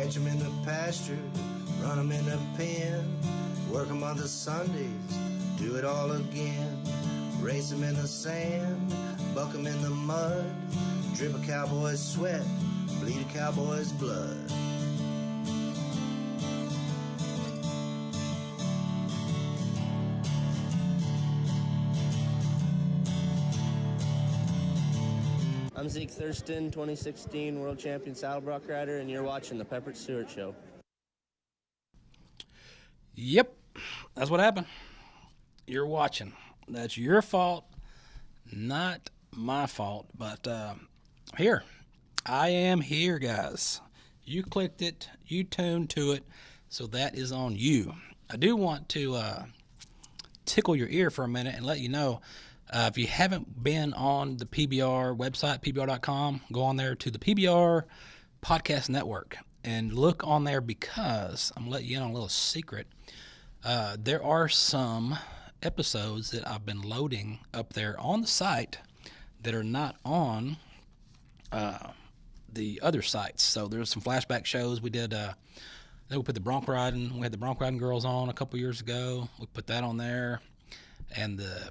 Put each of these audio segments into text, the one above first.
Catch 'em in the pasture, run 'em in the pen, work 'em on the Sundays, do it all again. Race 'em in the sand, buck 'em in the mud, drip a cowboy's sweat, bleed a cowboy's blood. I'm Zeke Thurston, 2016 World Champion Saddlebrock Rider, and you're watching The Peppered Stewart Show. Yep, that's what happened. You're watching. That's your fault, not my fault. But here, I am here, guys. You clicked it, you tuned to it, so that is on you. I do want to tickle your ear for a minute and let you know, if you haven't been on the PBR website, pbr.com, go on there to the PBR Podcast Network and look on there, because I'm letting you in on a little secret. There are some episodes that I've been loading up there on the site that are not on the other sites. So there's some flashback shows we did. We put the bronc riding. We had the bronc riding girls on a couple years ago. We put that on there, and the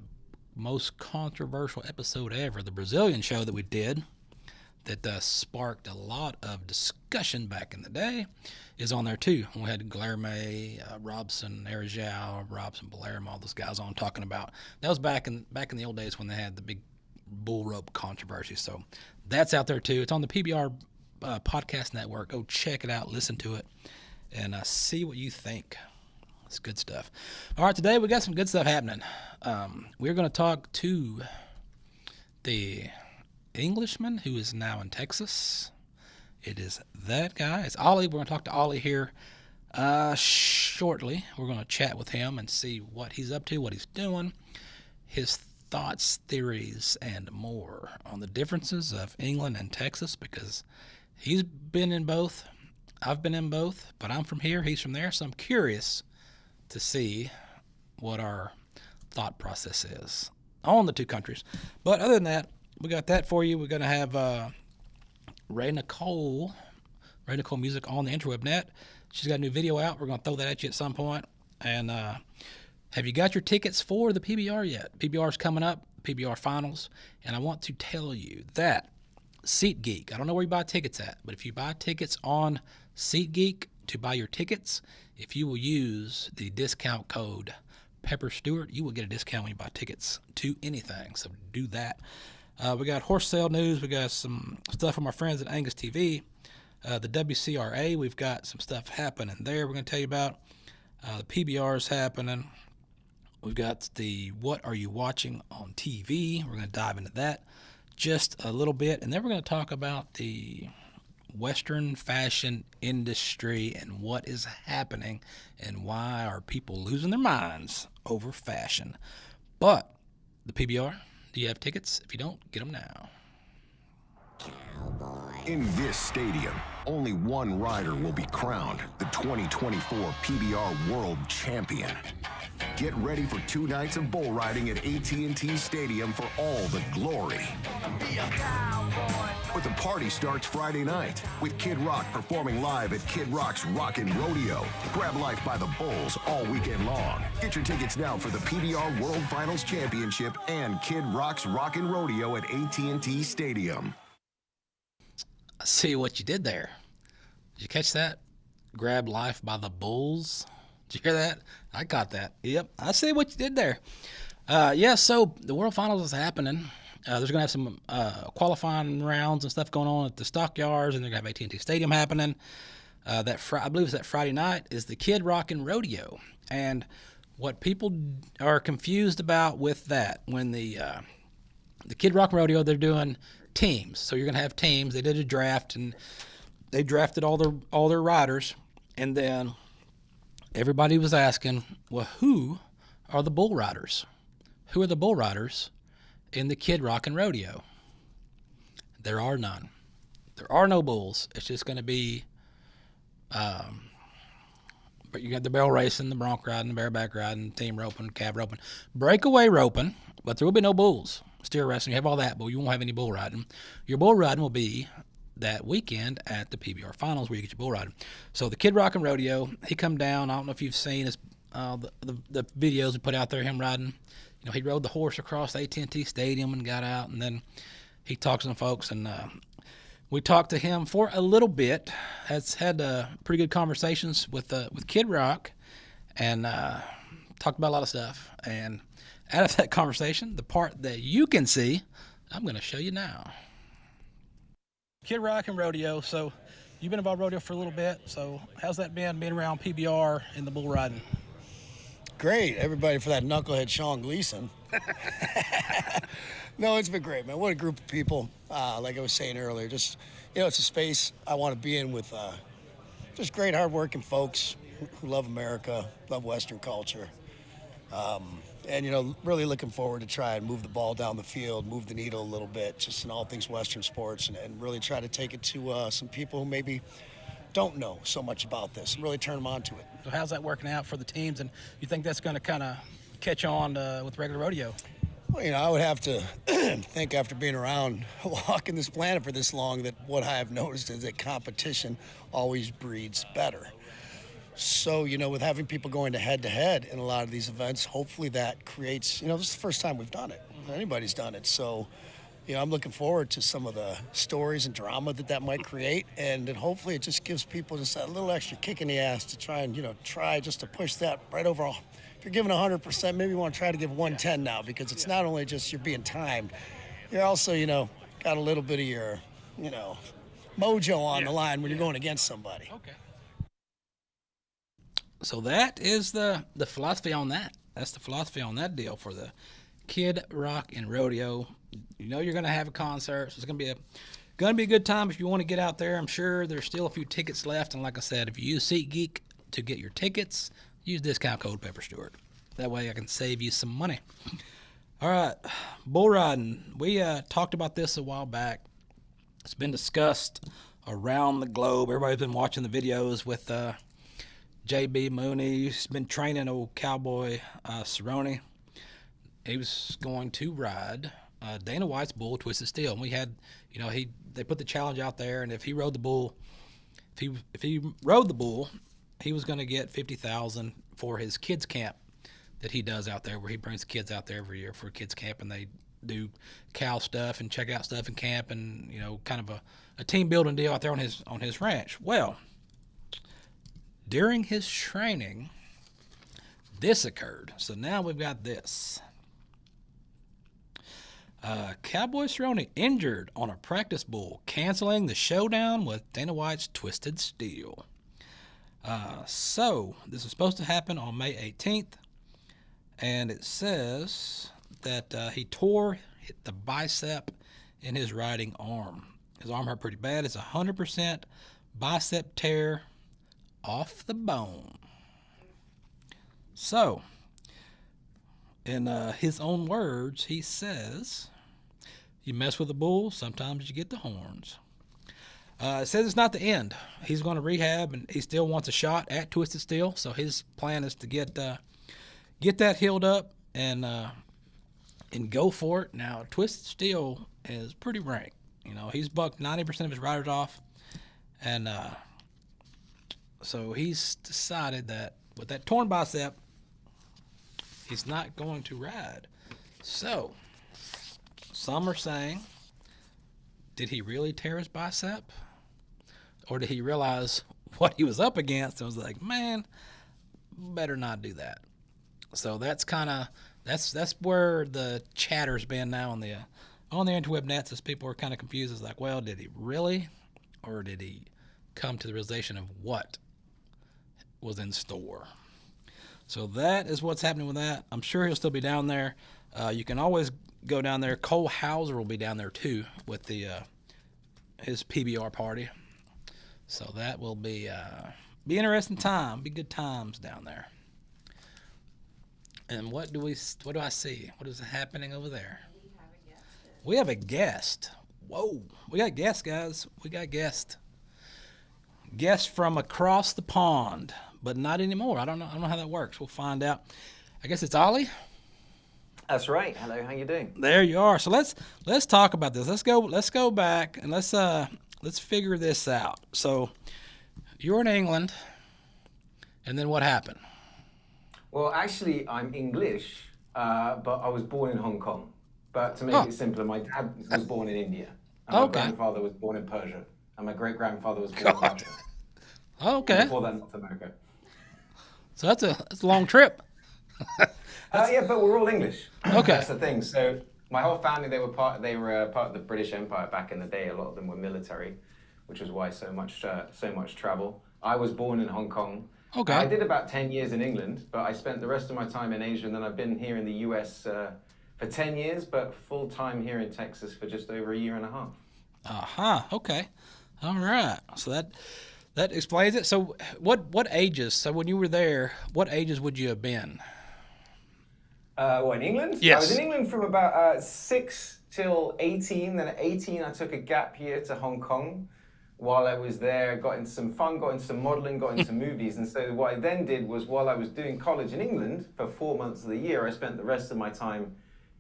most controversial episode ever, the Brazilian show that we did, that sparked a lot of discussion back in the day, is on there too. We had Guilherme, Robson, Arajau, Robson, Palermo, all those guys on talking about. That was back in the old days when they had the big bull rope controversy. So that's out there too. It's on the PBR Podcast Network. Go check it out, listen to it, and see what you think. It's good stuff. All right, today we got some good stuff happening. We're going to talk to the Englishman, who is now in Texas. It is that guy. It's Oli. We're going to talk to Oli here shortly. We're going to chat with him and see what he's up to, what he's doing, his thoughts, theories, and more on the differences of England and Texas, because he's been in both. I've been in both, but I'm from here, he's from there, so I'm curious to see what our thought process is on the two countries. But other than that, we got that for you. We're going to have Ray Nicole Music on the interweb net. She's got a new video out. We're going to throw that at you at some point. And have you got your tickets for the PBR yet? PBR's coming up, PBR Finals. And I want to tell you that SeatGeek, I don't know where you buy tickets at, but if you buy tickets on SeatGeek to buy your tickets, if you will use the discount code Pepper Stewart, you will get a discount when you buy tickets to anything. So do that. We got horse sale news. We got some stuff from our friends at Angus TV. The WCRA, we've got some stuff happening there we're going to tell you about. The PBR is happening. We've got the What Are You Watching on TV. We're going to dive into that just a little bit. And then we're going to talk about the Western fashion industry and what is happening and why are people losing their minds over fashion. But the PBR, do you have tickets? If you don't, get them now. In this stadium, only one rider will be crowned the 2024 PBR World Champion. Get ready for 2 nights of bull riding at AT&T Stadium for all the glory. But the party starts Friday night with Kid Rock performing live at Kid Rock's Rockin' Rodeo. Grab life by the bulls all weekend long. Get your tickets now for the PBR World Finals Championship and Kid Rock's Rockin' Rodeo at AT&T Stadium. I see what you did there. Did you catch that? Grab life by the bulls. Did you hear that? I caught that. Yep, I see what you did there. So the World Finals is happening. There's going to have some qualifying rounds and stuff going on at the stockyards, and they're going to have AT&T Stadium happening. I believe it's that Friday night is the Kid Rockin' Rodeo. And what people are confused about with that, when the Kid Rockin' Rodeo, they're doing teams. So you're going to have teams. They did a draft, and they drafted all their riders, and then everybody was asking, well, who are the bull riders? Who are the bull riders in the Kid Rockin' Rodeo? There are none. There are no bulls. It's just going to be, but you got the barrel racing, the bronc riding, the bareback riding, team roping, calf roping, breakaway roping, but there will be no bulls. Steer wrestling, you have all that, but you won't have any bull riding. Your bull riding will be that weekend at the PBR Finals where you get your bull riding. So the Kid Rockin' Rodeo, he come down. I don't know if you've seen his the videos we put out there, him riding. You know, he rode the horse across the AT&T Stadium and got out, and then he talked to some folks, and we talked to him for a little bit. Has had pretty good conversations with Kid Rock, and talked about a lot of stuff. And out of that conversation, the part that you can see, I'm going to show you now. Kid Rock and rodeo. So you've been involved in rodeo for a little bit. So how's that been being around PBR and the bull riding? Great. Everybody for that knucklehead Sean Gleason. No, it's been great, man. What a group of people. Like I was saying earlier, just, it's a space I want to be in with just great, hardworking folks who love America, love Western culture. And, really looking forward to try and move the ball down the field, move the needle a little bit, just in all things Western sports, and really try to take it to some people who maybe don't know so much about this and really turn them on to it. So how's that working out for the teams, and you think that's going to kind of catch on with regular rodeo? Well, I would have to think, after being around walking this planet for this long, that what I have noticed is that competition always breeds better. So, with having people going to head-to-head in a lot of these events, hopefully that creates, this is the first time we've done it. Anybody's done it. So, I'm looking forward to some of the stories and drama that might create, and then hopefully it just gives people just that little extra kick in the ass to try and, try just to push that right over. If you're giving 100%, maybe you want to try to give 110 now, because it's not only just you're being timed, you're also, got a little bit of your, mojo on the line when you're going against somebody. Okay. So that is the philosophy on that. That's the philosophy on that deal for the Kid Rock and Rodeo. You're going to have a concert, so it's going to be a good time if you want to get out there. I'm sure there's still a few tickets left, and like I said, if you use SeatGeek to get your tickets, use discount code Pepper Stewart. That way I can save you some money. All right, bull riding. We talked about this a while back. It's been discussed around the globe. Everybody's been watching the videos with J.B. Mooney. He's been training old cowboy Cerrone. He was going to ride Dana White's bull, Twisted Steel. And we had, they put the challenge out there, and if he rode the bull, if he rode the bull, he was going to get $50,000 for his kids camp that he does out there, where he brings the kids out there every year for a kids camp, and they do cow stuff and check out stuff in camp, and kind of a team building deal out there on his ranch. Well, during his training, this occurred. So now we've got this. Cowboy Cerrone injured on a practice bull, canceling the showdown with Dana White's Twisted Steel. So this was supposed to happen on May 18th, and it says that he tore the bicep in his riding arm. His arm hurt pretty bad. It's 100% bicep tear off the bone. So, in his own words, he says, you mess with a bull, sometimes you get the horns. It says it's not the end. He's going to rehab, and he still wants a shot at Twisted Steel. So his plan is to get that healed up and go for it. Now, Twisted Steel is pretty rank. He's bucked 90% of his riders off, and so he's decided that with that torn bicep, he's not going to ride. So some are saying, did he really tear his bicep? Or did he realize what he was up against and was like, man, better not do that? So that's where the chatter's been now on the interweb nets, as people are kind of confused. It's like, well, did he really? Or did he come to the realization of what was in store? So that is what's happening with that. I'm sure he'll still be down there. You can always go down there. Cole Hauser will be down there too with his PBR party. So that will be interesting time. Be good times down there. And what do I see? What is happening over there? We have a guest. Whoa, we got guests, guys. We got guests. Guests from across the pond, but not anymore. I don't know how that works. We'll find out. I guess it's Oli. That's right. Hello, how you doing? There you are. So let's talk about this. Let's go back and let's let's figure this out. So you're in England, and then what happened? Well, actually, I'm English, but I was born in Hong Kong. But to make it simpler, my dad was born in India, and my grandfather was born in Persia, and my great-grandfather was born in Russia. Okay. Before that, North America. So that's a long trip. Yeah, but we're all English. Okay. That's the thing. So my whole family, they were part of the British Empire back in the day. A lot of them were military, which was why so much travel. I was born in Hong Kong. Okay. I did about 10 years in England, but I spent the rest of my time in Asia, and then I've been here in the US for 10 years, but full time here in Texas for just over a year and a half. Okay. All right. So that explains it. So what ages? So when you were there, what ages would you have been? In England? Yes. I was in England from about 6 till 18. Then at 18, I took a gap year to Hong Kong. While I was there, got into some fun, got into some modeling, got into movies. And so what I then did was, while I was doing college in England for 4 months of the year, I spent the rest of my time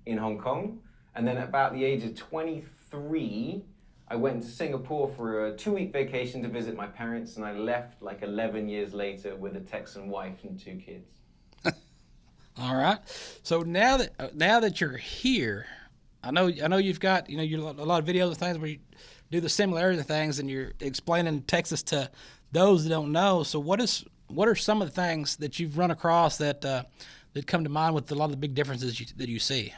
in Hong Kong. And then at about the age of 23, I went to Singapore for a 2-week vacation to visit my parents, and I left like 11 years later with a Texan wife and 2 kids. All right. So now that you're here, I know you've got a lot of videos and things where you do the similarity of things, and you're explaining Texas to those that don't know. So what are some of the things that you've run across that come to mind with a lot of the big differences that you see?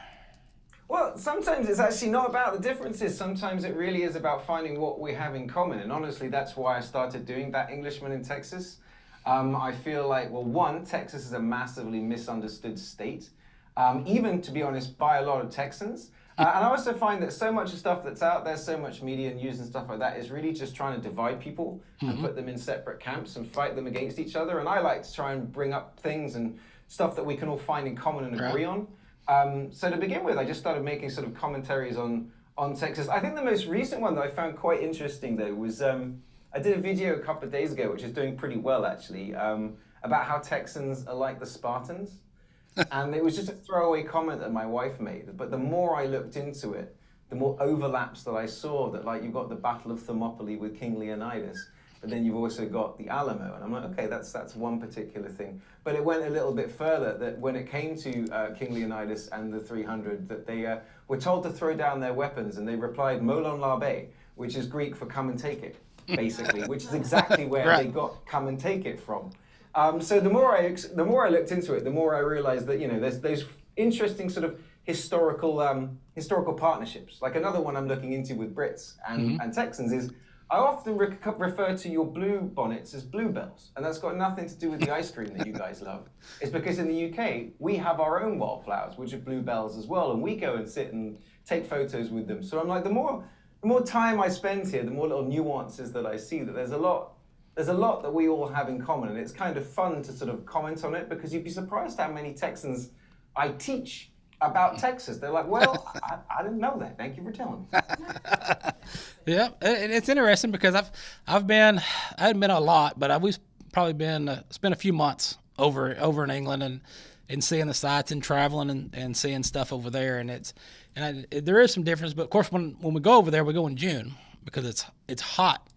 Well, sometimes it's actually not about the differences. Sometimes it really is about finding what we have in common. And honestly, that's why I started doing that Englishman in Texas. I feel like, well, one, Texas is a massively misunderstood state, even, to be honest, by a lot of Texans. And I also find that so much of stuff that's out there, so much media news and stuff like that, is really just trying to divide people and put them in separate camps and fight them against each other. And I like to try and bring up things and stuff that we can all find in common and agree on. So to begin with, I just started making sort of commentaries on Texas. I think the most recent one that I found quite interesting, though, was I did a video a couple of days ago, which is doing pretty well, actually, about how Texans are like the Spartans. And it was just a throwaway comment that my wife made. But the more I looked into it, the more overlaps that I saw, that like you've got the Battle of Thermopylae with King Leonidas, but then you've also got the Alamo. And I'm like, okay, that's one particular thing. But it went a little bit further, that when it came to King Leonidas and the 300, that they were told to throw down their weapons, and they replied, molon labe, which is Greek for come and take it, basically, which is exactly where they got come and take it from. So the more I looked into it, the more I realized that, there's those interesting sort of historical partnerships. Like another one I'm looking into with Brits and Texans is, I often refer to your blue bonnets as bluebells, and that's got nothing to do with the ice cream that you guys love. It's because in the UK, we have our own wildflowers, which are bluebells as well, and we go and sit and take photos with them. So I'm like, the more time I spend here, the more little nuances that I see, that there's a lot that we all have in common, and it's kind of fun to sort of comment on it, because you'd be surprised how many Texans I teach about Texas. They're like, well, I didn't know that. Thank you for telling me. Yeah, and it's interesting because I haven't been a lot, but I've probably spent a few months over in England and seeing the sights and traveling and seeing stuff over there, and there is some difference. But of course, when we go over there, we go in June because it's hot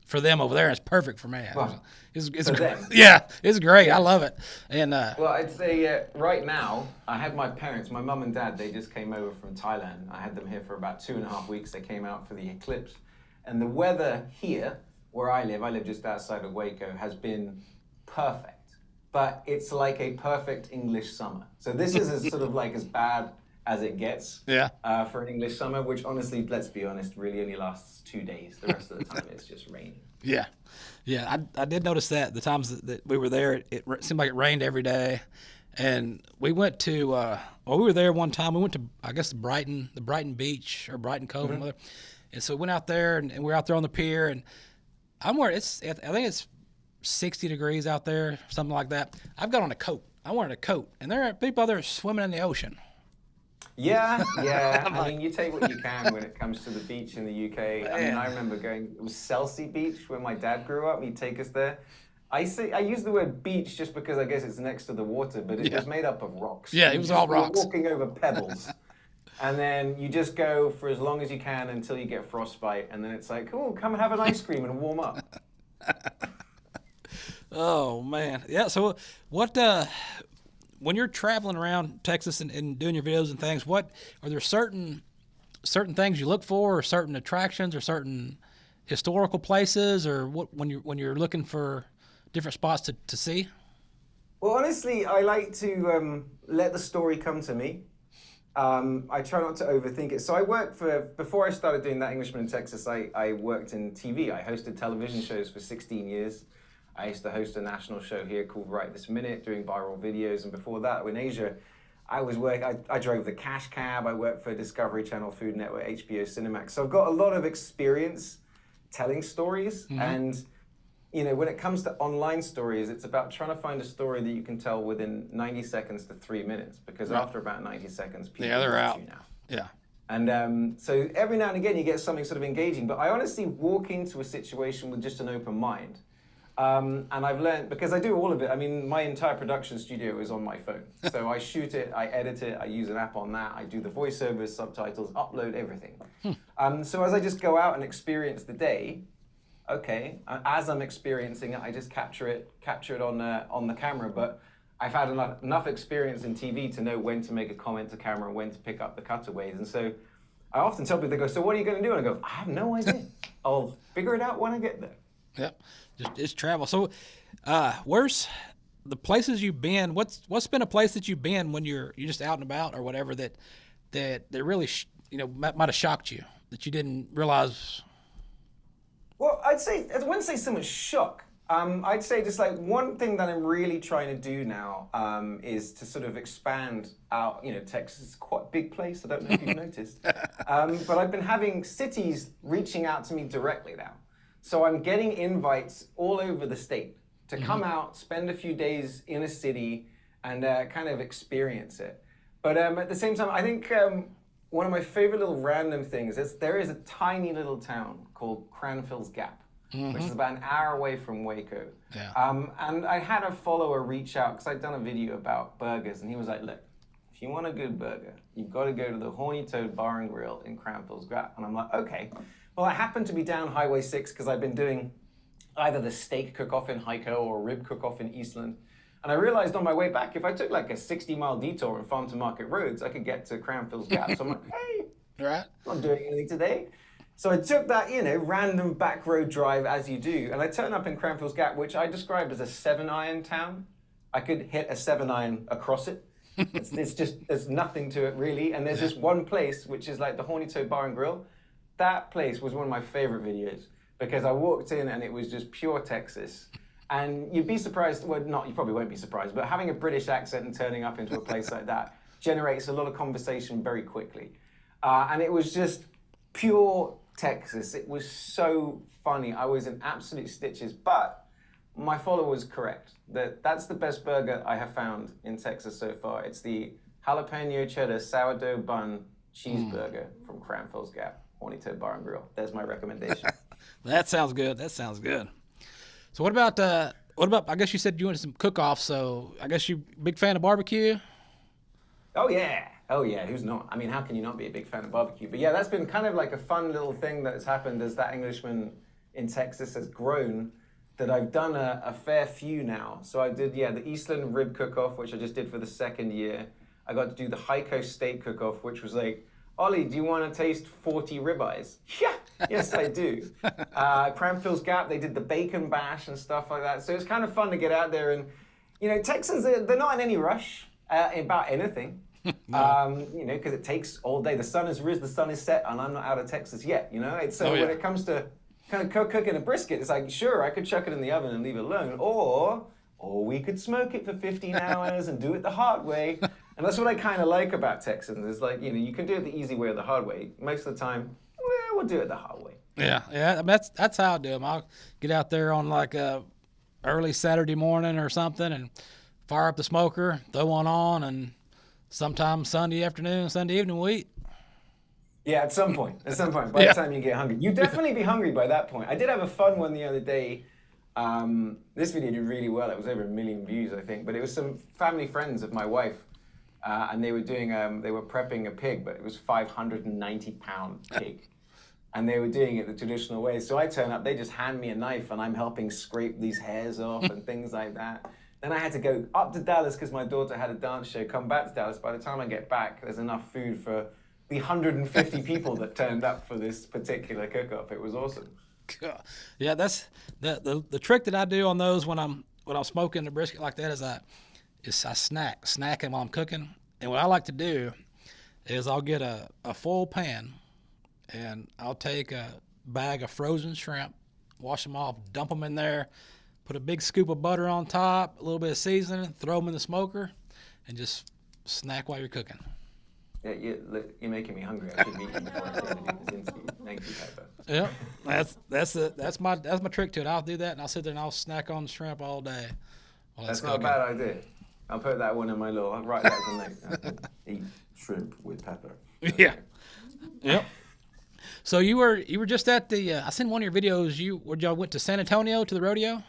for them over there. It's perfect for me. Well, it's great. Yeah, it's great. I love it. And well, I'd say right now, I had my parents, my mum and dad, they just came over from Thailand. I had them here for about 2.5 weeks. They came out for the eclipse. And the weather here, where I live just outside of Waco, has been perfect. But it's like a perfect English summer. So this is sort of like as bad as it gets for an English summer, which honestly, let's be honest, really only lasts 2 days. The rest of the time it's just raining. Yeah. I did notice that the times that we were there, it seemed like it rained every day. And we went to, we were there one time. We went to, I guess, the Brighton Beach or Brighton Cove. Mm-hmm. And so we went out there and we were out there on the pier. And I think it's 60 degrees out there, something like that. I've got on a coat. I'm wearing a coat. And there are people out there swimming in the ocean. Yeah. I mean, you take what you can when it comes to the beach in the UK. I mean, I remember it was Selsey Beach where my dad grew up. He'd take us there. I use the word beach just because I guess it's next to the water, but it was made up of rocks. Yeah, it was all rocks. Walking over pebbles. And then you just go for as long as you can until you get frostbite. And then it's like, oh, come and have an ice cream and warm up. Oh, man. Yeah, so what, when you're traveling around Texas and doing your videos and things, what are there certain things you look for, or certain attractions, or certain historical places, or what when you're looking for different spots to see? Well, honestly, I like to let the story come to me. I try not to overthink it. So before I started doing That Englishman in Texas, I worked in TV. I hosted television shows for 16 years. I used to host a national show here called Right This Minute, doing viral videos. And before that, in Asia, I drove the cash cab. I worked for Discovery Channel, Food Network, HBO, Cinemax. So I've got a lot of experience telling stories. Mm-hmm. And when it comes to online stories, it's about trying to find a story that you can tell within 90 seconds to 3 minutes, because after about 90 seconds, people they're out. You now. Yeah. And so every now and again, you get something sort of engaging. But I honestly walk into a situation with just an open mind. And I've learned, because I do all of it. I mean, my entire production studio is on my phone. So I shoot it, I edit it, I use an app on that, I do the voiceovers, subtitles, upload everything. So as I just go out and experience the day, okay, as I'm experiencing it, I just capture it on the camera. But I've had enough experience in TV to know when to make a comment to camera and when to pick up the cutaways. And so I often tell people, they go, so what are you going to do? And I go, I have no idea. I'll figure it out when I get there. Yep, just travel. So where's the places you've been? What's been a place that you've been when you're just out and about or whatever that really might have shocked you, that you didn't realize? Well, I wouldn't say so much shock. I'd say just like one thing that I'm really trying to do now is to sort of expand out. Texas is quite a big place. I don't know if you've noticed. But I've been having cities reaching out to me directly now. So I'm getting invites all over the state to come out, spend a few days in a city, and kind of experience it. But at the same time, I think one of my favorite little random things is there is a tiny little town called Cranfill's Gap, which is about an hour away from Waco. Yeah. And I had a follower reach out, because I'd done a video about burgers, and he was like, look, if you want a good burger, you've got to go to the Horny Toad Bar and Grill in Cranfill's Gap. And I'm like, okay. Well, I happened to be down Highway 6 because I've been doing either the steak cook-off in Hico or rib cook-off in Eastland. And I realized on my way back, if I took like a 60-mile detour on farm to market roads, I could get to Cranfill's Gap. So I'm like, hey, right. I'm not doing anything today. So I took that, random back road drive as you do. And I turn up in Cranfill's Gap, which I described as a 7-iron town. I could hit a 7-iron across it. There's nothing to it really. And there's this one place, which is like the Horny Toad Bar and Grill. That place was one of my favorite videos, because I walked in and it was just pure Texas. And you'd be surprised, well, you probably won't be surprised, but having a British accent and turning up into a place like that generates a lot of conversation very quickly. And it was just pure Texas. It was so funny. I was in absolute stitches, but my follower was correct. That's the best burger I have found in Texas so far. It's the jalapeno cheddar sourdough bun cheeseburger from Cranfill's Gap. Horny Toad Bar and Grill. There's my recommendation. That sounds good. So what about, I guess you said you wanted some cook-offs, so I guess you big fan of barbecue? Oh yeah, who's not? I mean, how can you not be a big fan of barbecue? But yeah, that's been kind of like a fun little thing that has happened as That Englishman in Texas has grown, that I've done a fair few now. So I did, the Eastland rib cook-off, which I just did for the second year. I got to do the Hico steak cook-off, which was like, Oli, do you want to taste 40 ribeyes? Yeah, yes, I do. Cranfill's Gap, they did the bacon bash and stuff like that. So it's kind of fun to get out there. And, Texans, they're not in any rush about anything. Because it takes all day. The sun has risen, the sun is set, and I'm not out of Texas yet, When it comes to kind of cooking a brisket, it's like, sure, I could chuck it in the oven and leave it alone. Or we could smoke it for 15 hours and do it the hard way. And that's what I kind of like about Texans. Is like, you can do it the easy way or the hard way. Most of the time, we'll do it the hard way. Yeah. I mean, that's how I do them. I'll get out there on like a early Saturday morning or something and fire up the smoker, throw one on, and sometimes Sunday afternoon, Sunday evening we eat. Yeah, at some point. By the time you get hungry. You'd definitely be hungry by that point. I did have a fun one the other day. This video did really well. It was over 1 million views, I think. But it was some family friends of my wife and they were prepping a pig, but it was 590-pound pig. And they were doing it the traditional way. So I turn up, they just hand me a knife, and I'm helping scrape these hairs off and things like that. Then I had to go up to Dallas because my daughter had a dance show, come back to Dallas. By the time I get back, there's enough food for the 150 people that turned up for this particular cook-off. It was awesome. Yeah, that's the trick that I do on those when I'm smoking the brisket like that is I snacking while I'm cooking. And what I like to do is I'll get a full pan, and I'll take a bag of frozen shrimp, wash them off, dump them in there, put a big scoop of butter on top, a little bit of seasoning, throw them in the smoker, and just snack while you're cooking. Yeah, you're making me hungry. I should be eating before I start to do this interview. Thank you, Pepper. Yeah, that's my trick to it. I'll do that, and I'll sit there and I'll snack on shrimp all day. That's not a bad idea. I'll put that one in my little. I'll write that as a note. Eat shrimp with pepper. Yeah. Yep. So you were just at the. I seen one of your videos. Y'all went to San Antonio to the rodeo.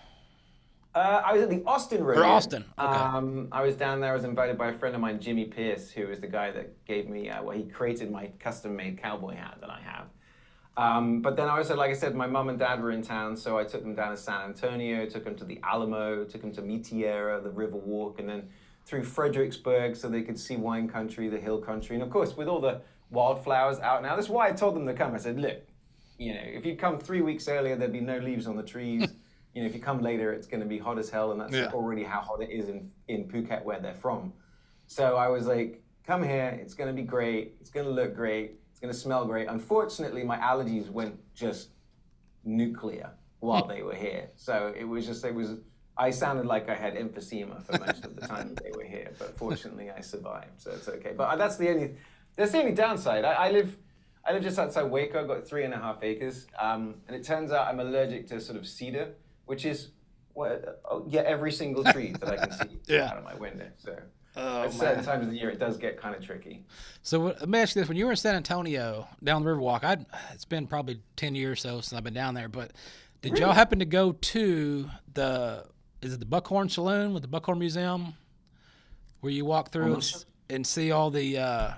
I was at the Austin rodeo. Or Austin. Okay. I was down there. I was invited by a friend of mine, Jimmy Pierce, who is the guy that gave me. He created my custom-made cowboy hat that I have. But then also, like I said, my mom and dad were in town, so I took them down to San Antonio, took them to the Alamo, took them to Mitiera, the River Walk, and then through Fredericksburg so they could see wine country, the hill country, and of course with all the wildflowers out now. That's why I told them to come. I said, look, if you'd come 3 weeks earlier, there'd be no leaves on the trees. If you come later, it's going to be hot as hell, and that's already how hot it is in Phuket, where they're from. So I was like, come here, it's going to be great, it's going to look great, it's going to smell great. Unfortunately, my allergies went just nuclear while they were here. So I sounded like I had emphysema for most of the time that they were here, but fortunately I survived, so it's okay. But that's the only downside. I live just outside Waco. I've got 3.5 acres, and it turns out I'm allergic to sort of cedar, which is every single tree that I can see out of my window. So at certain times of the year, it does get kind of tricky. So let me ask you this: when you were in San Antonio down the Riverwalk, it's been probably 10 years or so since I've been down there. But did y'all happen to go to the Buckhorn Saloon with the Buckhorn Museum, where you walk through and see all the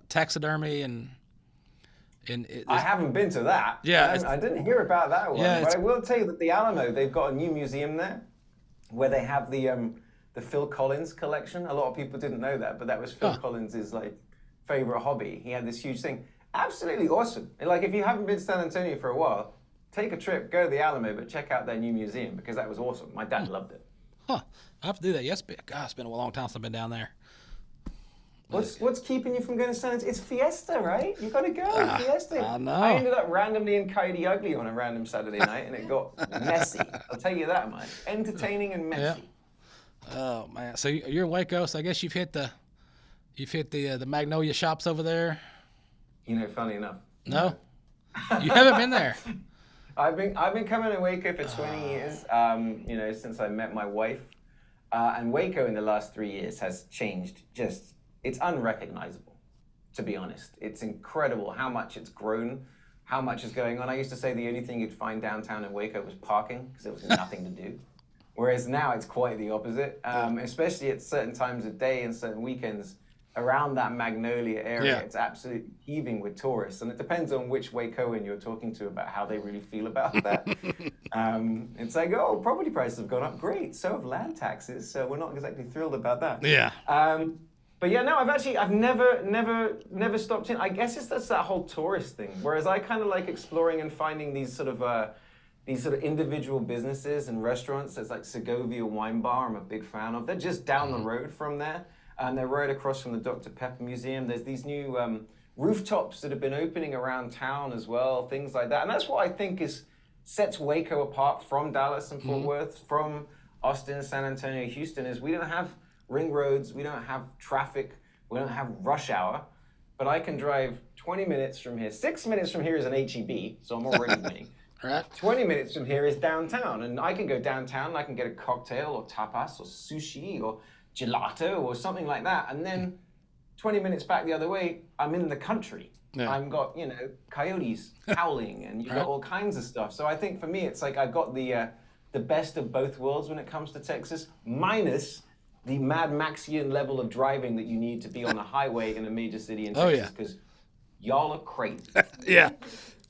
taxidermy and I haven't been to that. Yeah, I didn't hear about that one. Yeah, but I will tell you that the Alamo, they've got a new museum there where they have the Phil Collins collection. A lot of people didn't know that, but that was Phil Collins' favorite hobby. He had this huge thing. Absolutely awesome. And if you haven't been to San Antonio for a while, take a trip, go to the Alamo, but check out their new museum because that was awesome. My dad loved it. Huh. I have to do that. Yes, God, it's been a long time since I've been down there. What's keeping you from going to San Antonio? It's Fiesta, right? You got to go. Fiesta. I know. I ended up randomly in Coyote Ugly on a random Saturday night, and it got messy. I'll tell you that much. Entertaining and messy. Yeah. Oh man. So you're in Waco, so I guess you've hit the Magnolia shops over there. Funny enough. No, you haven't been there. I've been coming to Waco for 20 years. Since I met my wife, and Waco in the last 3 years has changed. It's unrecognizable, to be honest. It's incredible how much it's grown, how much is going on. I used to say the only thing you'd find downtown in Waco was parking because there was nothing to do. Whereas now it's quite the opposite, especially at certain times of day and certain weekends around that Magnolia area. It's absolutely heaving with tourists. And it depends on which Wacoan you're talking to about how they really feel about that. It's like, property prices have gone up. Great, so have land taxes. So we're not exactly thrilled about that. Yeah. But yeah, no, I've never stopped in. I guess that's that whole tourist thing. Whereas I kind of like exploring and finding these sort of individual businesses and restaurants. There's like Segovia Wine Bar. I'm a big fan of. They're just down the road from there, and they're right across from the Dr. Pepper Museum. There's these new rooftops that have been opening around town as well, things like that. And that's what I think sets Waco apart from Dallas and Fort Worth, from Austin, San Antonio, Houston. Is we don't have ring roads, we don't have traffic, we don't have rush hour, but I can drive 20 minutes from here. 6 minutes from here is an HEB, so I'm already winning. Right. 20 minutes from here is downtown, and I can go downtown and I can get a cocktail or tapas or sushi or gelato or something like that, and then 20 minutes back the other way, I'm in the country. Yeah. I've got, coyotes howling, and you've got all kinds of stuff. So I think for me, it's like I got the best of both worlds when it comes to Texas, minus the Mad Maxian level of driving that you need to be on the highway in a major city in Oh, Texas, yeah. because y'all are crazy. Yeah.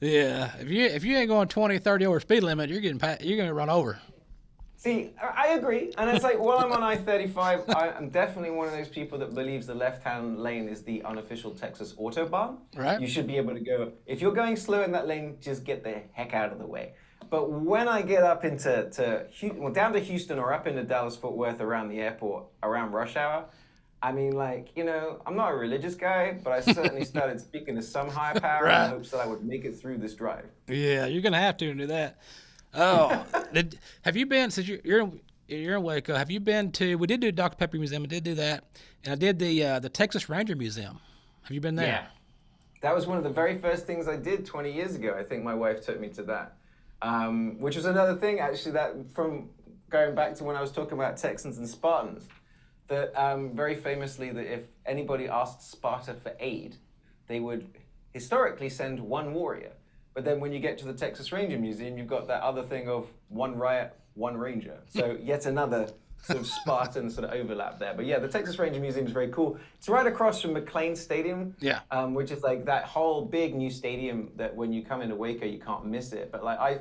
Yeah. If you ain't going 20, 30 over speed limit, you're going to run over. See, I agree. And it's like, while I'm on I-35, I'm definitely one of those people that believes the left-hand lane is the unofficial Texas Autobahn. Right. You should be able to go, if you're going slow in that lane, just get the heck out of the way. But when I get up down to Houston or up into Dallas-Fort Worth around the airport, around rush hour, I mean, like, you know, I'm not a religious guy, but I certainly started speaking to some higher power in hopes that I would make it through this drive. Yeah, you're going to have to do that. Oh, have you been, since you're in Waco, have you been to, we did do Dr. Pepper Museum, I did do that, and I did the Texas Ranger Museum. Have you been there? Yeah. That was one of the very first things I did 20 years ago. I think my wife took me to that, which was another thing, actually, that from going back to when I was talking about Texans and Spartans, that very famously, that if anybody asked Sparta for aid, they would historically send one warrior. But then when you get to the Texas Ranger Museum, you've got that other thing of one riot, one ranger. So yet another sort of Spartan sort of overlap there. But yeah, the Texas Ranger Museum is very cool. It's right across from McLean Stadium, which is like that whole big new stadium that when you come into Waco, you can't miss it. But like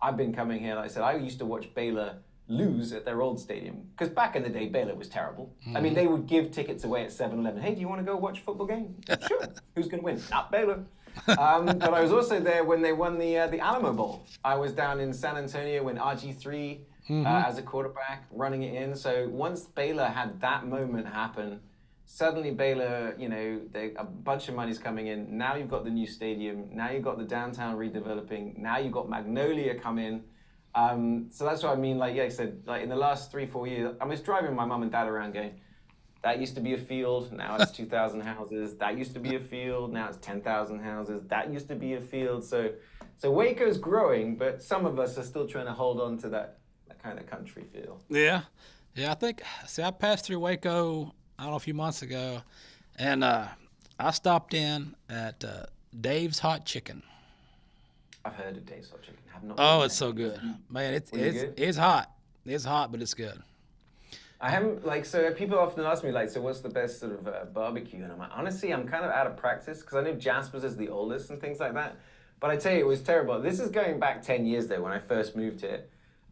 I've been coming here, like I said, I used to watch Baylor lose at their old stadium. Because back in the day, Baylor was terrible. Mm-hmm. I mean, they would give tickets away at 7-Eleven. Hey, do you want to go watch a football game? Sure. Who's going to win? Not Baylor. But I was also there when they won the Alamo Bowl. I was down in San Antonio when RG3 as a quarterback running it in. So once Baylor had that moment happen, suddenly Baylor, you know, a bunch of money's coming in. Now you've got the new stadium. Now you've got the downtown redeveloping. Now you've got Magnolia come in. So that's what I mean. Like, yeah, I said, like in the last 3-4 years, I was driving my mom and dad around going, that used to be a field, now it's 2,000 houses. That used to be a field, now it's 10,000 houses. That used to be a field. So Waco's growing, but some of us are still trying to hold on to that kind of country feel. Yeah. Yeah, I passed through Waco, I don't know, a few months ago, and I stopped in at Dave's Hot Chicken. I've heard of Dave's Hot Chicken. Have not. Oh, it's so good. Man, it's hot. It's hot, but it's good. I haven't, like, so people often ask me, like, so what's the best sort of barbecue? And I'm like, honestly, I'm kind of out of practice because I know Jasper's is the oldest and things like that. But I tell you, it was terrible. This is going back 10 years, though, when I first moved here.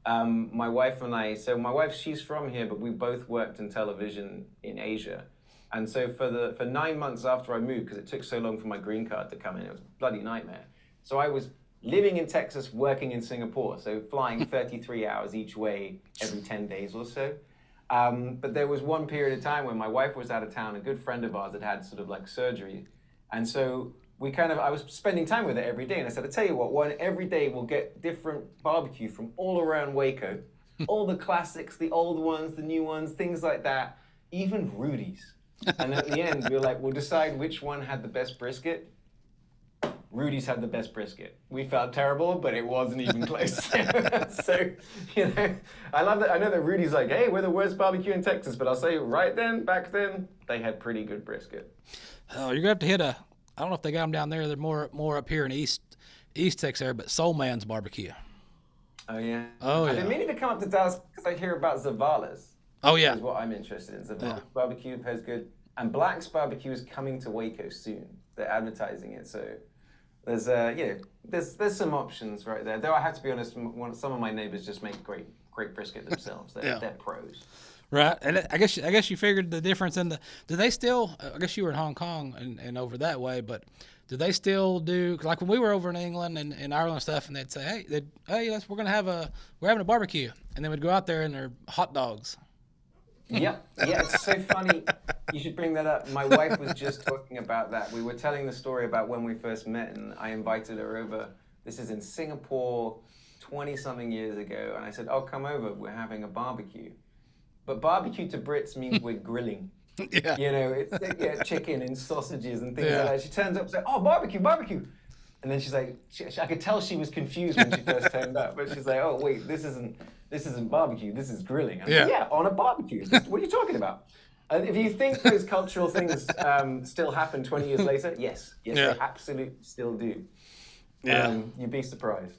My wife and I, so my wife, she's from here, but we both worked in television in Asia. And so for 9 months after I moved, because it took so long for my green card to come in, it was a bloody nightmare. So I was living in Texas, working in Singapore, so flying 33 hours each way every 10 days or so. But there was one period of time when my wife was out of town. A good friend of ours had sort of like surgery. And so I was spending time with her every day. And I said, I tell you what, every day we'll get different barbecue from all around Waco. All the classics, the old ones, the new ones, things like that. Even Rudy's. And at the end, we were like, we'll decide which one had the best brisket. Rudy's had the best brisket. We felt terrible, but it wasn't even close. So, you know, I love that. I know that Rudy's like, hey, we're the worst barbecue in Texas, but I'll say back then, they had pretty good brisket. Oh, you're going to have to hit I don't know if they got them down there. They're more up here in East Texas area, but Soul Man's Barbecue. Oh, yeah. Oh, yeah. I've been meaning to come up to Dallas because I hear about Zavala's. Oh, yeah. Is what I'm interested in. Zavala's barbecue is good. And Black's Barbecue is coming to Waco soon. They're advertising it, so... There's some options right there. Though I have to be honest, some of my neighbors just make great brisket themselves. They're pros. Right, and I guess you figured the difference in the. Do they still? I guess you were in Hong Kong and over that way, but do they still do like when we were over in England and Ireland and stuff, and they'd say, hey, we're having a barbecue, and then we'd go out there and they're hot dogs. Yep. Yeah, it's so funny. You should bring that up. My wife was just talking about that. We were telling the story about when we first met, and I invited her over. This is in Singapore 20-something years ago, and I said, oh, come over. We're having a barbecue. But barbecue to Brits means we're grilling. Yeah. You know, it's chicken and sausages and things like that. She turns up and says, oh, barbecue. And then she's like, I could tell she was confused when she first turned up, but she's like, oh, wait, this isn't barbecue, this is grilling. I'm like, yeah, on a barbecue. What are you talking about? And if you think those cultural things still happen 20 years later, yes, they absolutely still do. Yeah. You'd be surprised.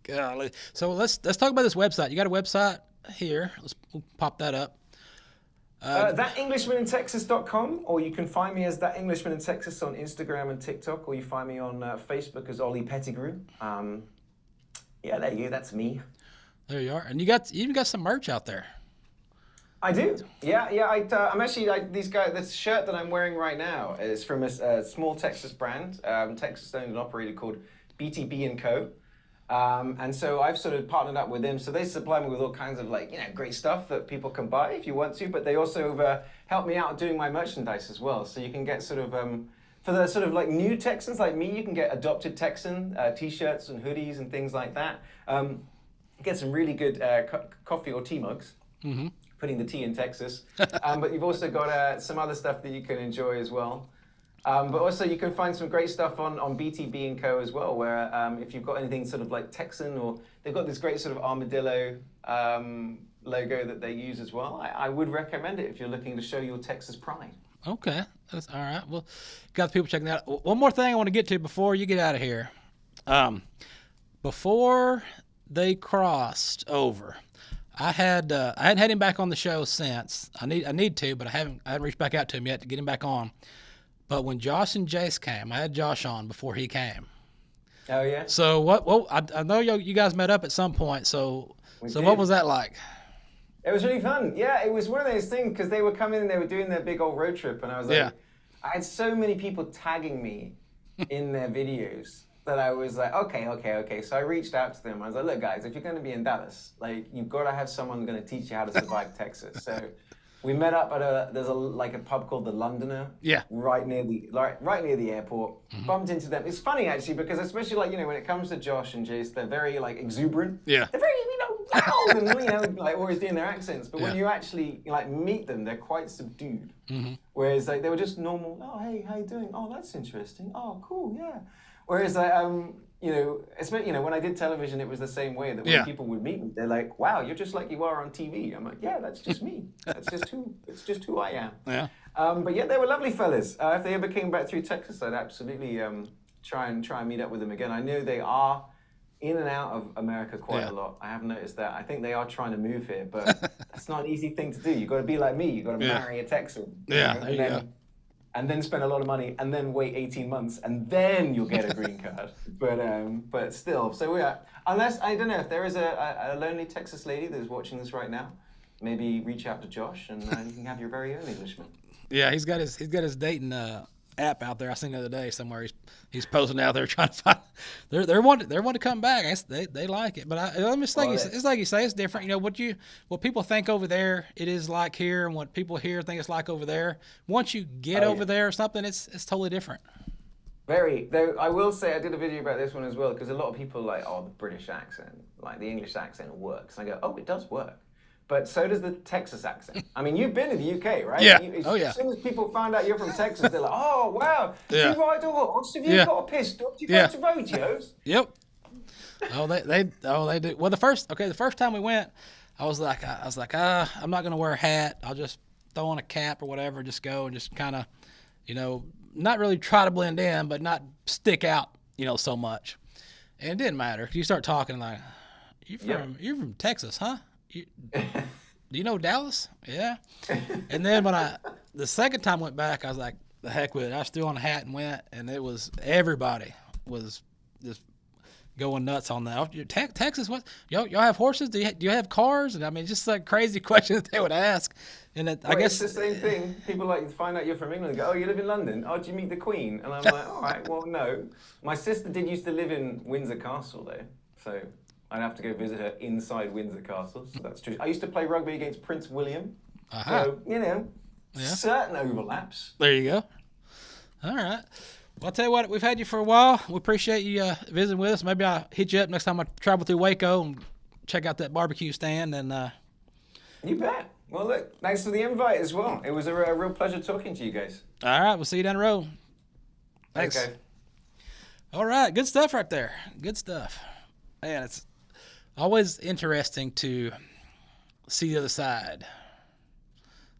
Golly. So let's talk about this website. You got a website here. We'll pop that up. ThatEnglishmanInTexas.com, or you can find me as That Englishman in Texas on Instagram and TikTok, or you find me on Facebook as Oli Pettigrew. Yeah, there you go. That's me. There you are. And you even got some merch out there. I do. Yeah. I'm actually this shirt that I'm wearing right now is from a small Texas brand, Texas owned and operated, called BTB & Co. And so I've sort of partnered up with them. So they supply me with all kinds of great stuff that people can buy if you want to, but they also help me out doing my merchandise as well. So you can get sort of, for the sort of like new Texans like me, you can get Adopted Texan t-shirts and hoodies and things like that. Get some really good coffee or tea mugs. Mm-hmm. Putting the tea in Texas. But you've also got some other stuff that you can enjoy as well. But also you can find some great stuff on BTB & Co. as well, where if you've got anything sort of like Texan, or they've got this great sort of armadillo logo that they use as well. I would recommend it if you're looking to show your Texas pride. Okay, that's all right. Well, got the people checking that out. One more thing I want to get to before you get out of here. Before they crossed over, I hadn't had him back on the show since. I need to, but I haven't reached back out to him yet to get him back on. But when Josh and Jace came, I had Josh on before he came. Oh yeah. So what? Well, I know you guys met up at some point. So what was that like? It was really fun. Yeah, it was one of those things because they were coming and they were doing their big old road trip, and I was like, I had so many people tagging me in their videos that I was like, okay. So I reached out to them. I was like, look, guys, if you're going to be in Dallas, like, you've got to have someone going to teach you how to survive Texas. So we met up at there's a pub called the Londoner. Yeah. Right near the airport. Mm-hmm. Bumped into them. It's funny actually because especially when it comes to Josh and Jace, they're very exuberant. Yeah. They're very loud and always doing their accents. But when you actually meet them, they're quite subdued. Mm-hmm. Whereas they were just normal. Oh hey, how you doing? Oh that's interesting. Oh cool, yeah. Whereas especially when I did television, it was the same way that when people would meet me, they're like, "Wow, you're just like you are on TV." I'm like, "Yeah, that's just me. It's just who I am." Yeah. But yeah, they were lovely fellas. If they ever came back through Texas, I'd absolutely try and meet up with them again. I know they are in and out of America quite a lot. I have noticed that. I think they are trying to move here, but that's not an easy thing to do. You've got to be like me. You've got to marry a Texan. Yeah, there you go. And then spend a lot of money, and then wait 18 months, and then you'll get a green card. But still, so unless, I don't know, if there is a lonely Texas lady that is watching this right now, maybe reach out to Josh, and you can have your very own Englishman. Yeah, he's got his dating app out there. I seen the other day somewhere. He's posting out there trying to find. They want to come back. They like it, but it's like you say, it's different. What people think over there, it is like here, and what people here think it's like over there. Once you get over there or something, it's totally different. Very. Though I will say I did a video about this one as well because a lot of people are like, oh, the British accent, like the English accent works. And I go, oh, it does work. But so does the Texas accent. I mean, you've been to the UK, right? Yeah. As soon as people find out you're from Texas, they're like, oh, wow. Do you ride a horse? Have you got a pistol? Do you go to rodeos? Yep. They do. Well, the first time we went, I was like, I'm not going to wear a hat. I'll just throw on a cap or whatever, just go and just kind of, not really try to blend in, but not stick out, so much. And it didn't matter. You start talking like, you're from Texas, huh? Do you know Dallas? Yeah. And then the second time I went back, I was like, the heck with it. I threw on a hat and went, and everybody was just going nuts on that. Texas, what? Y'all have horses? Do you have cars? And I mean, just like crazy questions they would ask. And I guess it's the same thing. People find out you're from England and go, oh, you live in London? Oh, did you meet the Queen? And I'm like, all right, well, no. My sister used to live in Windsor Castle though, so I'd have to go visit her inside Windsor Castle. So that's true. I used to play rugby against Prince William. So, certain overlaps. There you go. All right. Well, I'll tell you what, we've had you for a while. We appreciate you visiting with us. Maybe I'll hit you up next time I travel through Waco and check out that barbecue stand. And you bet. Well, look, thanks for the invite as well. It was a real pleasure talking to you guys. All right. We'll see you down the road. Thanks. Okay. All right. Good stuff right there. Good stuff. Man, it's always interesting to see the other side,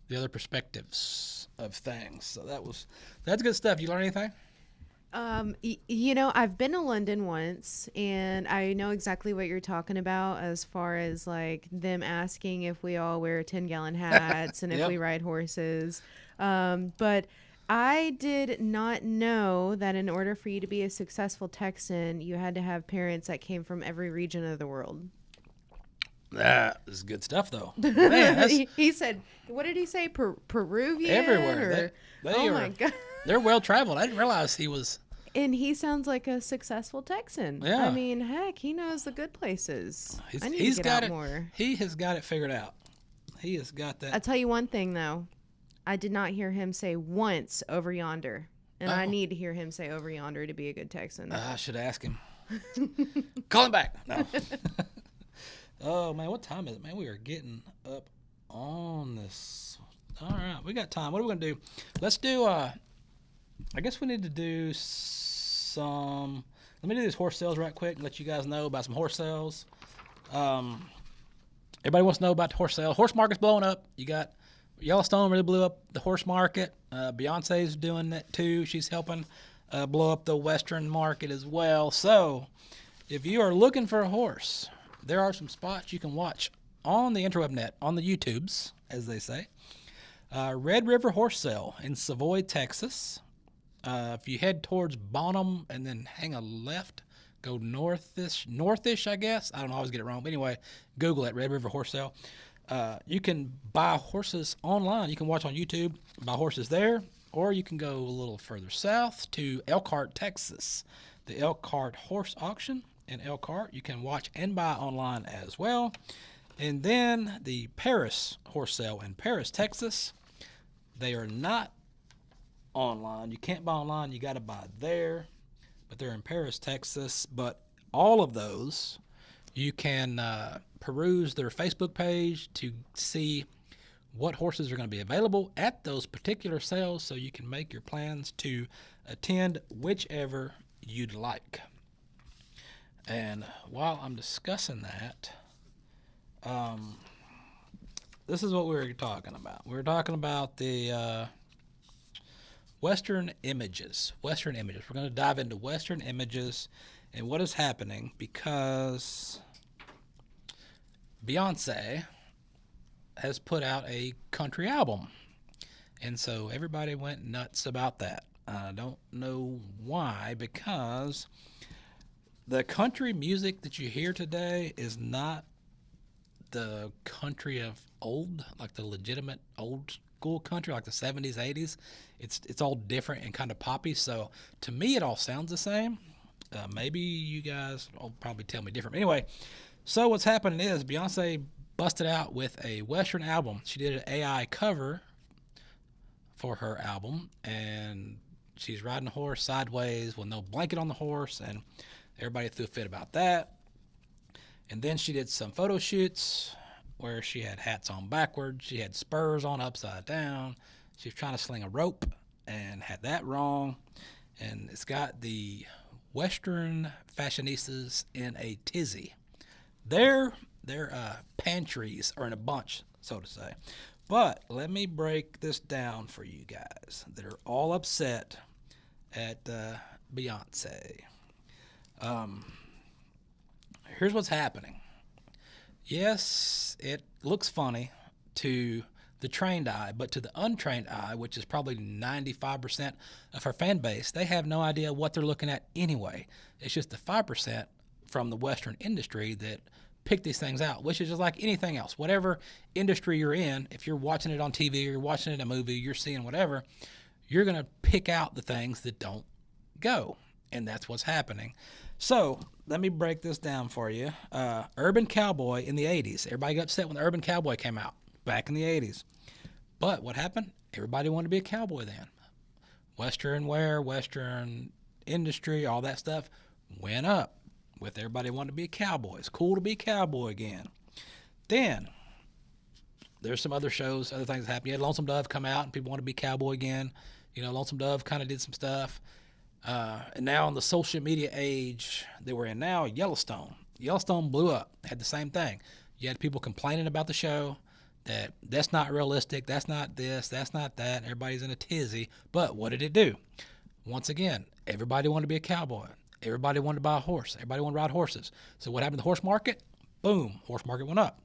the other perspectives of things. So that's good stuff. You learn anything? I've been to London once, and I know exactly what you're talking about as far as like them asking if we all wear 10-gallon hats and if Yep. we ride horses. But I did not know that in order for you to be a successful Texan, you had to have parents that came from every region of the world. That is good stuff, though. Man, that's He said, what did he say? Peruvian? everywhere. Or, They oh are, my God. They're well traveled. I didn't realize he was. And he sounds like a successful Texan. Yeah. I mean, heck, he knows the good places. I need He's to get got out it. more. He has got it figured out. He has got that. I'll tell you one thing, though. I did not hear him say once over yonder. And I Oh. need to hear him say over yonder to be a good Texan. I should ask him. Call him back. No. Oh, man, what time is it? Man, we are getting up on this. All right, we got time. What are we going to do? Let's do, I guess we need to do some, let me do these horse sales right quick and let you guys know about some horse sales. Everybody wants to know about the horse sale. Horse market's blowing up. You got Yellowstone really blew up the horse market. Beyonce's doing that too. She's helping blow up the Western market as well. So if you are looking for a horse, there are some spots you can watch on the interweb net, on the YouTubes, as they say. Red River Horse Sale in Savoy, Texas. If you head towards Bonham and then hang a left, go northish, I guess. I don't know, I always get it wrong. But anyway, Google it, Red River Horse Sale. You can buy horses online. You can watch on YouTube, buy horses there, or you can go a little further south to Elkhart, Texas. The Elkhart Horse Auction in Elkhart, you can watch and buy online as well. And then the Paris Horse Sale in Paris, Texas. They are not online. You can't buy online. You got to buy there. But they're in Paris, Texas. But all of those, you can peruse their Facebook page to see what horses are going to be available at those particular sales so you can make your plans to attend whichever you'd like. And while I'm discussing that, this is what we were talking about. We were talking about the Western images. We're going to dive into Western images and what is happening because Beyonce has put out a country album. And so everybody went nuts about that. I don't know why, because the country music that you hear today is not the country of old, like the legitimate old school country, like the 70s, 80s. It's all different and kind of poppy. So to me, it all sounds the same. Maybe you guys will probably tell me different. Anyway, so what's happening is Beyonce busted out with a Western album. She did an AI cover for her album, and she's riding a horse sideways with no blanket on the horse, and everybody threw a fit about that. And then she did some photo shoots where she had hats on backwards. She had spurs on upside down. She was trying to sling a rope and had that wrong. And it's got the Western fashionistas in a tizzy. Their pantries are in a bunch, so to say. But let me break this down for you guys that are all upset at Beyonce. Here's what's happening. Yes, it looks funny to the trained eye, but to the untrained eye, which is probably 95% of her fan base, they have no idea what they're looking at anyway. It's just the 5% from the Western industry that pick these things out, which is just like anything else. Whatever industry you're in, if you're watching it on TV or you're watching it in a movie, you're seeing whatever, you're going to pick out the things that don't go. And that's what's happening. So let me break this down for you. Urban Cowboy in the 80s. Everybody got upset when the Urban Cowboy came out back in the 80s. But what happened? Everybody wanted to be a cowboy then. Western wear, Western industry, all that stuff went up with everybody wanting to be a cowboy. It's cool to be a cowboy again. Then there's some other shows, other things that happened. You had Lonesome Dove come out and people want to be cowboy again. You know, Lonesome Dove kind of did some stuff. And now in the social media age that we're in now, Yellowstone blew up, had the same thing. You had people complaining about the show, that that's not realistic, that's not this, that's not that, and everybody's in a tizzy. But what did it do? Once again, everybody wanted to be a cowboy. Everybody wanted to buy a horse. Everybody wanted to ride horses. So what happened to the horse market? Boom, horse market went up.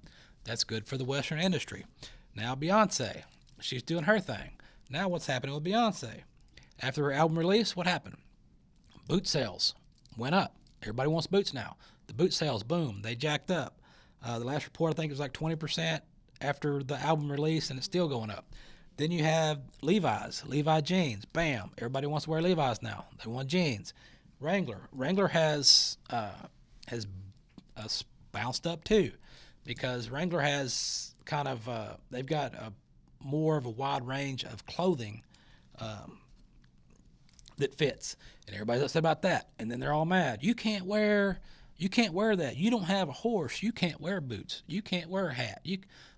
That's good for the Western industry. Now Beyonce, she's doing her thing. Now what's happening with Beyonce? After her album release, what happened? Boot sales went up. Everybody wants boots now. The boot sales, boom, they jacked up. The last report, I think, was like 20% after the album release, and it's still going up. Then you have Levi jeans, bam. Everybody wants to wear Levi's now. They want jeans. Wrangler has bounced up too, because Wrangler has kind of they've got more of a wide range of clothing that fits, and everybody's upset about that. And then they're all mad. You can't wear that. You don't have a horse. You can't wear boots. You can't wear a hat.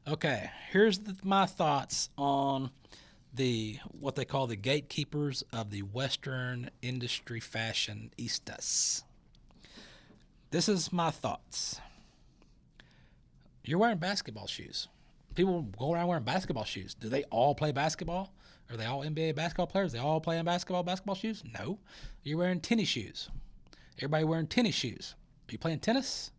Okay, here's my thoughts on what they call the gatekeepers of the Western industry fashionistas. This is my thoughts. You're wearing basketball shoes. People go around wearing basketball shoes. Do they all play basketball? Are they all NBA basketball players? They all playing basketball shoes? No. You're wearing tennis shoes. Everybody wearing tennis shoes. Are you playing tennis?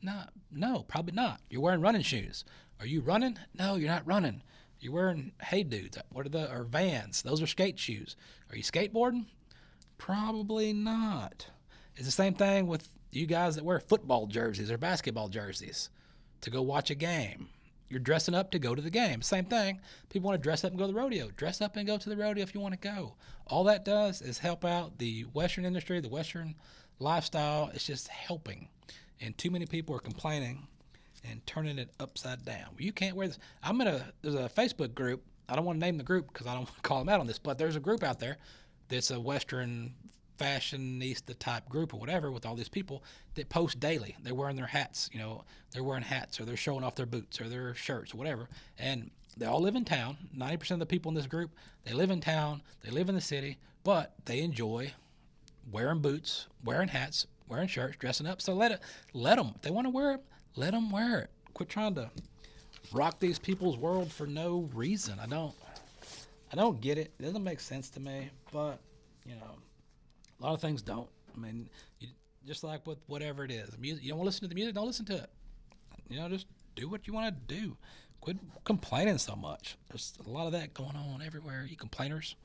No, probably not. You're wearing running shoes. Are you running? No, you're not running. You're wearing Hey Dudes. Or Vans. Those are skate shoes. Are you skateboarding? Probably not. It's the same thing with you guys that wear football jerseys or basketball jerseys to go watch a game. You're dressing up to go to the game. Same thing. People want to dress up and go to the rodeo. Dress up and go to the rodeo if you want to go. All that does is help out the Western industry, the Western lifestyle. It's just helping. And too many people are complaining and turning it upside down. You can't wear this. There's a Facebook group. I don't want to name the group because I don't want to call them out on this, but there's a group out there that's a Western fashionista type group or whatever with all these people that post daily. They're wearing their hats, they're wearing hats, or they're showing off their boots or their shirts or whatever. And they all live in town. 90% of the people in this group, they live in town, they live in the city, but they enjoy wearing boots, wearing hats, wearing shirts, dressing up. So let them. If they want to wear it, let them wear it. Quit trying to rock these people's world for no reason. I don't get it. It doesn't make sense to me, but a lot of things don't. I mean, just like with whatever it is. Music, you don't want to listen to the music, don't listen to it. Just do what you want to do. Quit complaining so much. There's a lot of that going on everywhere, you complainers.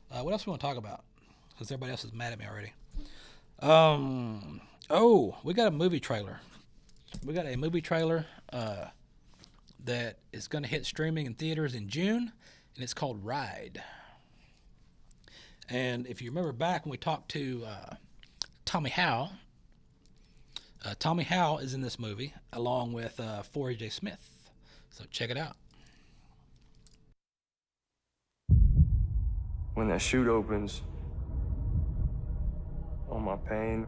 What else do we want to talk about? Because everybody else is mad at me already. We got a movie trailer. We got a movie trailer that is going to hit streaming in theaters in June, and it's called Ride. And if you remember back when we talked to Tommy Howell is in this movie along with Forrest J. Smith. So check it out. When that chute opens, all my pain,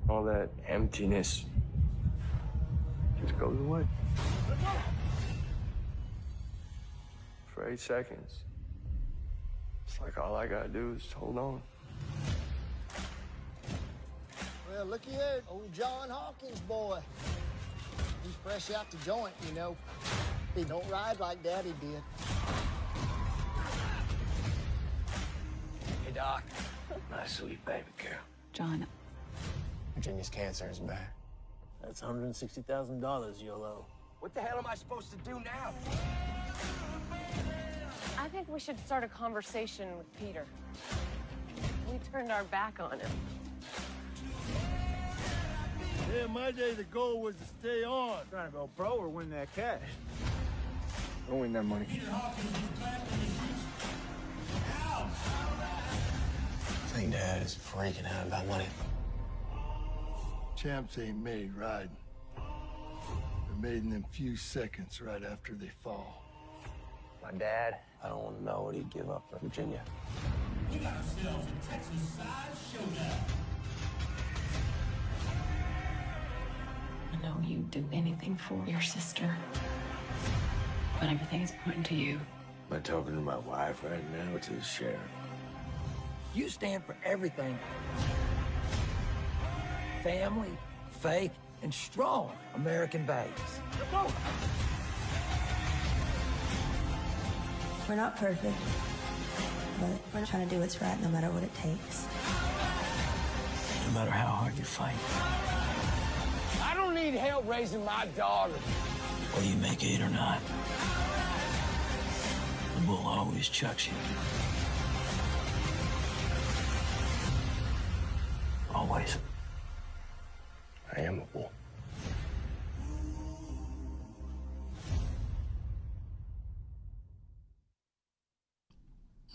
all that emptiness just goes away. For 8 seconds. It's like all I gotta do is hold on. Well, look here, old John Hawkins boy. He's fresh out the joint, He don't ride like Daddy did. Hey, Doc. My sweet baby girl. John. Virginia's cancer is back. That's $160,000 you'll owe. What the hell am I supposed to do now? I think we should start a conversation with Peter. We turned our back on him. Yeah, in my day, the goal was to stay on. Trying to go pro or win that cash. Don't win that money. I think Dad is freaking out about money. Champs ain't made riding. They're made in them few seconds right after they fall. My dad, I don't want to know what he'd give up for Virginia. We got ourselves a Texas side showdown. I know you'd do anything for your sister, but everything is pointing to you. Am I talking to my wife right now or to the sheriff? You stand for everything. Family, faith, and strong American values. We're not perfect, but we're trying to do what's right no matter what it takes. No matter how hard you fight. I don't need help raising my daughter. Whether you make 8 or not, the bull always chucks you. Always. I am a bull.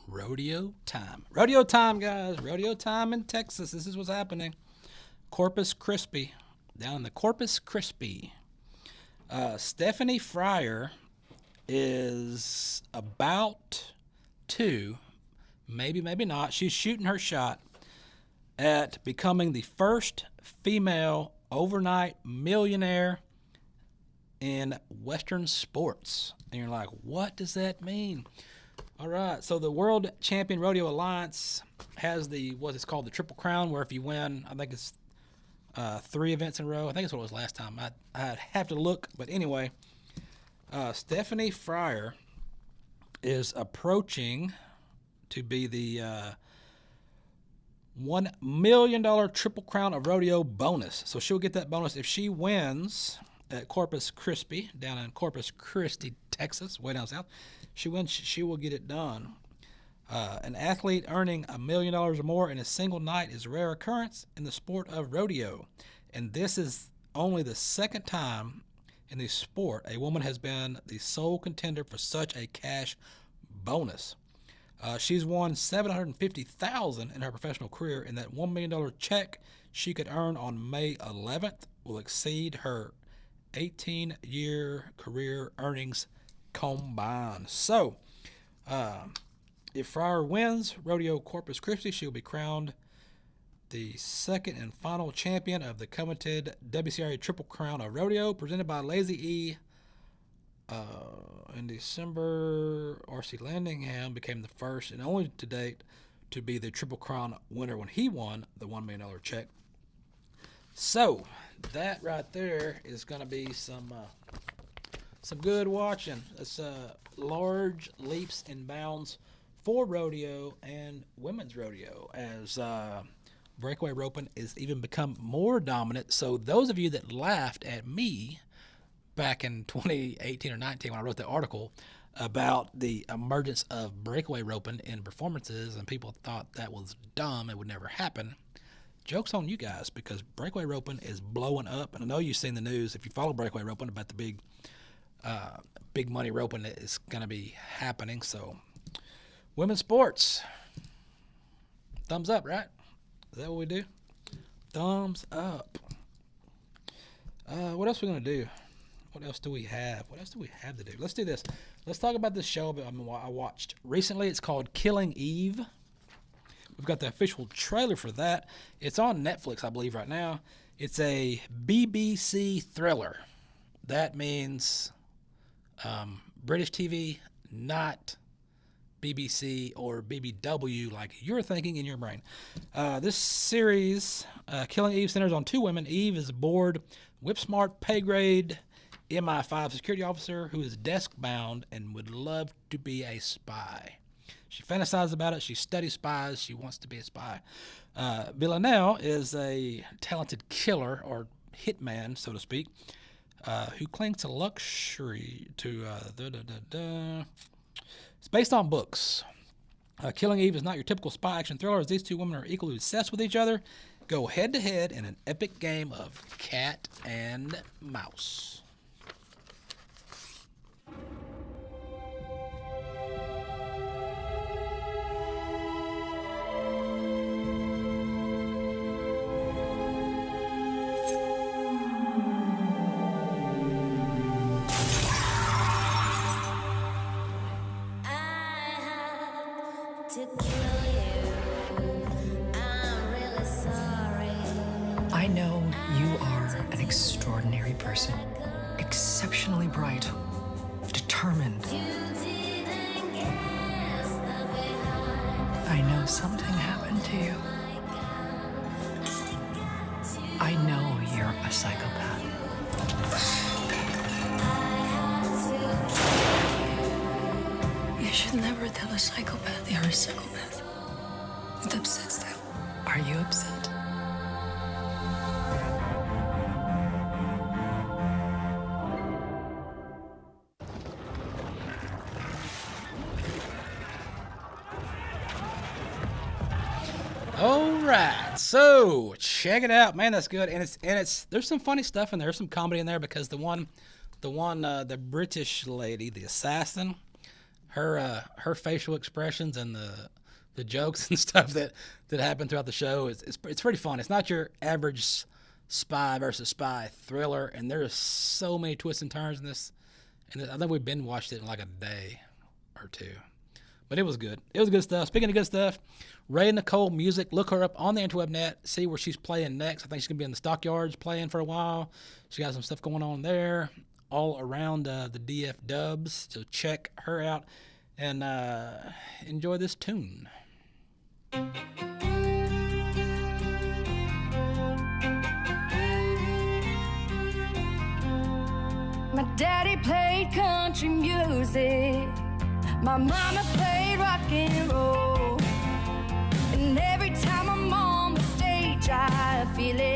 Rodeo time. Rodeo time, guys. Rodeo time in Texas. This is what's happening. Corpus Christi. Down in the Corpus Christi. Stephanie Fryer is about to, maybe not, she's shooting her shot at becoming the first female overnight millionaire in Western sports. And you're like, what does that mean? All right, so the World Champion Rodeo Alliance has what's called the Triple Crown, where if you win, I think it's 3 events in a row. I think it's what it was last time. I'd have to look, but anyway, Stephanie Fryer is approaching to be the $1 million Triple Crown of Rodeo bonus. So she'll get that bonus if she wins at Corpus Christi, down in Corpus Christi, Texas, way down south. She wins, she will get it done. An athlete earning $1 million or more in a single night is a rare occurrence in the sport of rodeo. And this is only the second time in the sport a woman has been the sole contender for such a cash bonus. She's won $750,000 in her professional career, and that $1 million check she could earn on May 11th will exceed her 18-year career earnings combined. So, if Fryer wins Rodeo Corpus Christi, she'll be crowned the second and final champion of the coveted WCRA Triple Crown of Rodeo, presented by Lazy E. In December, R.C. Landingham became the first and only to date to be the Triple Crown winner when he won the $1 million check. So, that right there is going to be some good watching. It's large leaps and bounds for rodeo and women's rodeo as breakaway roping is even become more dominant. So those of you that laughed at me back in 2018 or 19 when I wrote the article about the emergence of breakaway roping in performances and people thought that was dumb, it would never happen, joke's on you guys, because breakaway roping is blowing up. And I know you've seen the news, if you follow breakaway roping, about the big money roping that is going to be happening. So women's sports, thumbs up, right? Is that what we do? Thumbs up. What else are we going to do? What else do we have? What else do we have to do? Let's do this. Let's talk about this show I watched recently. It's called Killing Eve. We've got the official trailer for that. It's on Netflix, I believe, right now. It's a BBC thriller. That means British TV, not BBC or BBW like you're thinking in your brain. This series, Killing Eve, centers on 2 women. Eve is a bored, whip-smart, pay-grade MI5 security officer who is desk-bound and would love to be a spy. She fantasizes about it. She studies spies. She wants to be a spy. Villanelle is a talented killer or hitman, so to speak, who clings to luxury It's based on books. Killing Eve is not your typical spy action thriller, as these 2 women are equally obsessed with each other, go head-to-head in an epic game of cat and mouse. I know you are an extraordinary person, exceptionally bright, determined. I know something happened to you. I know you're a psychopath. You should never tell a psychopath you're a psychopath. It upsets them. Are you upset? All right, so check it out, man. That's good, and it's there's some funny stuff in there, some comedy in there because the British lady, the assassin, her facial expressions and the jokes and stuff that happen throughout the show it's pretty fun. It's not your average spy versus spy thriller, and there's so many twists and turns in this. And I think we binge watched it in like a day or two. But it was good. It was good stuff. Speaking of good stuff, Ray Nicole Music, look her up on the interweb net, see where she's playing next. I think she's going to be in the Stockyards playing for a while. She got some stuff going on there all around the DF Dubs. So check her out and enjoy this tune. My daddy played country music. My mama played rock and roll. And every time I'm on the stage, I feel it